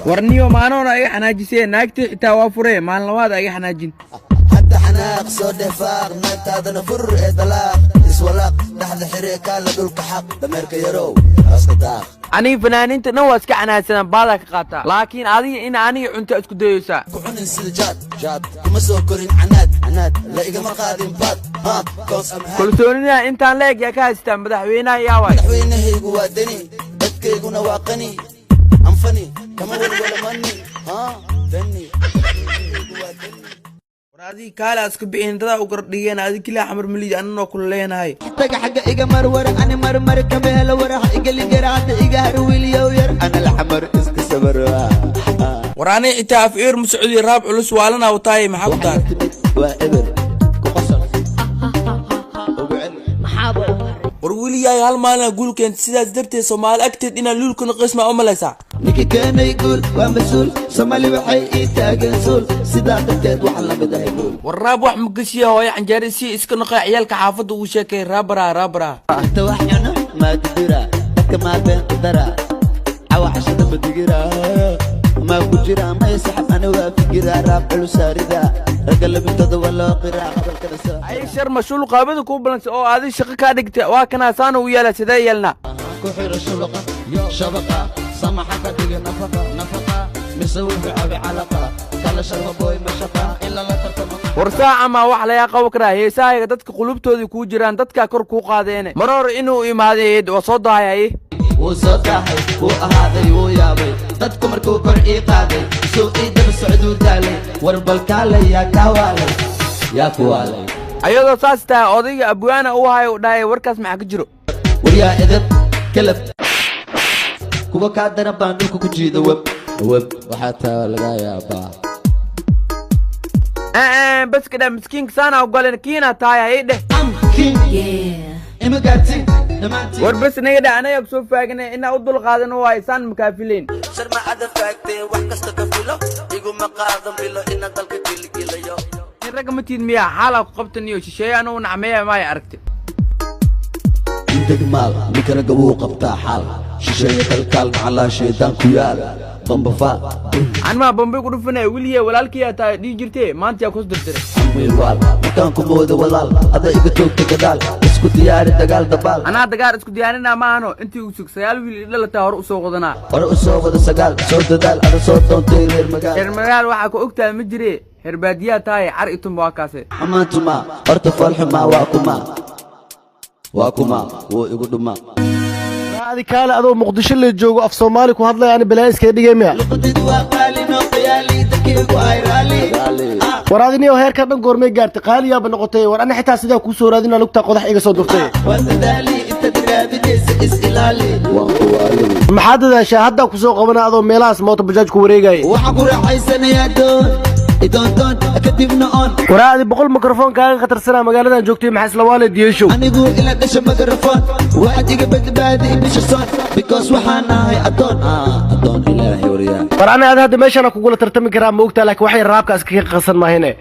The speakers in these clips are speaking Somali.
warniyo maanoona ay xanaajiseen naagtii xitaa waa furee maalin labaad ay xanaajin حتى حناق صوت دفاق نت هذا نفر إطلاق اسولاق لحظة حريك على دول كحق دمرك يرو أصدق aniga fanaaniinta dhan waa iska xanaadsanaan baadaa ka qaataa laakiin adiga in aniga cunto isku dayaysaa كون السجاد جاد كم سوكرين عناد لا إجا مقادم بات ها كوس kalsoonida intaan leeg yaa ka haystaa madaxweynaha yaa waay مدحوينه يقوى دني بدك يقونا واقني أنفني كما ولا مني ها دني waraadii kaala isku bixin dada u gardhigeen adiga kila xamar milid annoo kula leenahay تجا حاجة إجا مرور أنا مرمر كمال ورا إجا اللي جرعت إجا هرويل يوير أنا الحمر اسك سبر waraanay xitaa afeer muscudi raab culus waalana wataay maxaa ku taan وإبر كقصر war wiliyaay hal maalin guulkeen sidaas darteed Soomaali agteed inaan luulkuna qisma u malaysaa نيكي كان يقول ومسؤول سومالي وحي إيتاجن سول سيدات التاد وحلا بدا يقول waraab wax magashiya hooyo canjeerisi iska noqay ciyaalka xaafadda uu sheekay raabara أنت وحينا ما تدرى لك ما بين قدرة عوا عشان بتجرى ما بجرى ما يسحب أنا وافجرى راب علو ساردة رجل بنتظر ولا قراء قبل كنسة ay shar mashul qaabada ku balans oo aadi shaqo ka dhigtay waa kana saan u yeelay sidee yeelna كحير الشلقة شبقة سمحة كتير نفقة مسوي بعبي علقة كلا شرب بوي مشقة إلا لا ترتمى warsaaca ma wax la yaqow karaa heesaaga dadka qulubtooda ku jiraan dadka kor ku qaadeen maroor inuu imaadeed oo soo daayay وصدحي وهذا ويابي dadku markuu kor ii qaaday suuqii daba socduu taalay warbalkaalay yaa kawaalay yaa kuwaalay ayadoo saas tahay odayga abwaana uu hayo dhaay warkaas maxaa ka jiro waryaa edab kalab kuwa ka daran baan dhulka ku jiida web waxaa taa laga yaabaa bas kada miskiinka saana ogolen kiina tahay ay dheh ima gaartiin dhammaantiin war bas naga dha anaga soo faagnay inaa u dul qaadan oo aysan makaafileen sharma ada faagtee wax kasta ka filo iguma qaadan bilo ina dalka geligilayo in rag ma tiid miya xaala ku qabtan iyo shisheeye anuu nacmeeya ma ay aragtay inta maal ninkana gabuu qabtaa xaal shisheeye kalkaal macallaa shaydaan ku yaal bambafa anma bambe ku dhufanay wiliye walaalkii taa dhii jirtay maanta yaa ku dirtiray milwaal markaan ku moodo walaal ada iga toogta gadaal isku diyaari dagaal dabaal anaa dagaal isku diyaarinaa ma ahano intii uu sug sagaal wiil dhalataa hore u soo qodanaa hore u soo wada sagaal soo dadaal ada soo doontay reer magaal waxaa ku ogtahay ma jire heer baadiyaa tahay car itum waa kaase xamaantuma horta falxumaa waa kuma wuu igu dhumaa هذه كاله أدو مقدشة اللي جوجو في صومالي وهذا يعني بلايس كده جميع ورادي نيو هير كان قرمي قارت قال يا بنقطي وأنا حتى سيدا كوسو رادينا لقطة قضح إيجا صدفتي محدد شاهدنا كوسو قبنا أدو ميلاس موت بجاج كوريجاي وحقول حيسنا يا دون أكتبنا on ورادي بقول ميكروفون كان خطر سنة مقالنا جوكتي محس لوالد يشوف أنا أقول إلا دش ميكروفون واحد يقبل بعدي مش صار because وحنا هاي أدون إلهي وريان ورأنا هذا ماشي أنا كقول ترتمي كرام موقتها لك وحي الراب كاسكي قصر ما هنا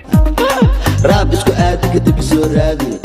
راب اسكو آدي كتب سورادي